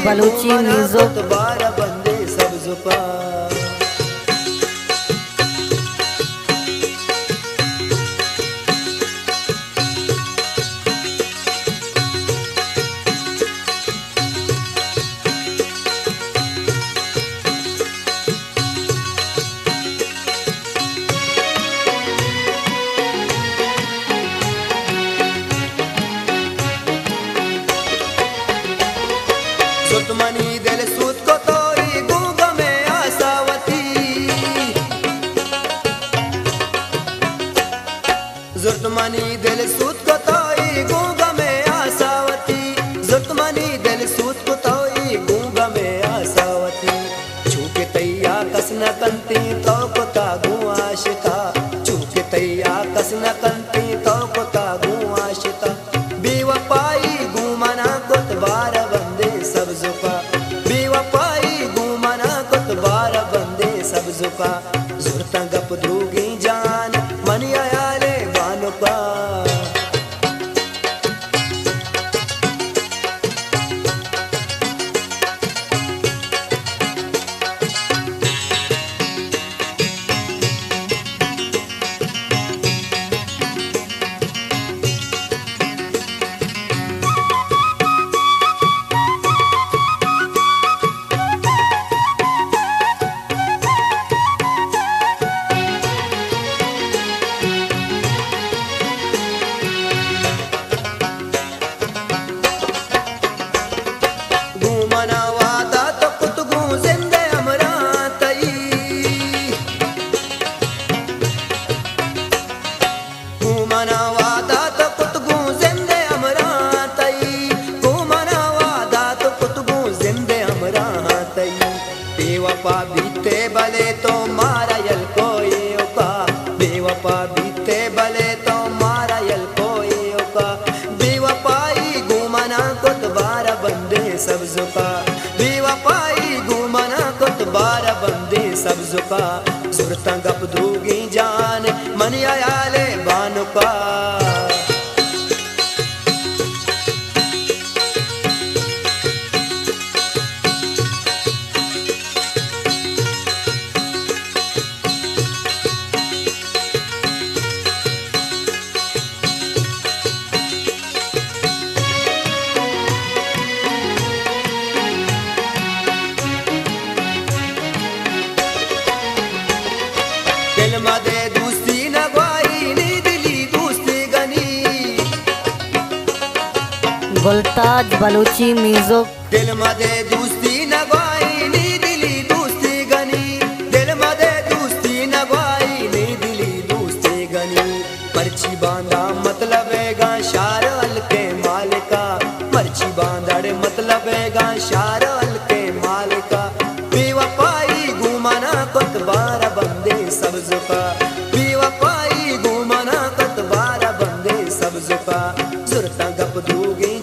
Balochi music. बारह बंदे सब जुपा सुतमनी दिल सूत को तोई गूंग में आसावती जुर्तमनी दिल सूत को तोई गूंग में आसावती जुर्तमनी दिल सूत को तोई गूंग में आसावती छूके तैया कसना कंती तो को तागू आशिका छूके तैया कसना कंती तो को तागू आशिका बेवफाई घूमना कुतबार बंदे सब जुका बेवफाई घूमना कुतबार बंदे सब जुका जुरता गप दूगी जान मन आयाले बानो का बेवफा बीते भले तो मारा यल कोई ओका बेवफा बीते भले तो मारा यल कोई ओका बेवफाई घूमना कुतबार बंदे सब जुका बेवफाई घूमना कुतबार बंदे सब जुका सुरता गप दूगी जान मन आयाले बानो का दिल मदे दोस्ती नगवाई नी दिली दोस्ती गनी गुलताज बलूची म्यूजिक। दिल मदे दोस्ती नगवाई नी दिली दोस्ती गनी दिल मदे दोस्ती नगवाई नी दिली दोस्ती गनी पर्ची बांधा मतलब गा शार अल के मालिका पर्ची बांधड़ मतलब गा शार अल के मालिका बेवफाई घूमना कुतबार बंदे सब जुका बेवफाई घूमना कुतबार बंदे सब जुका जुरता गप दूगी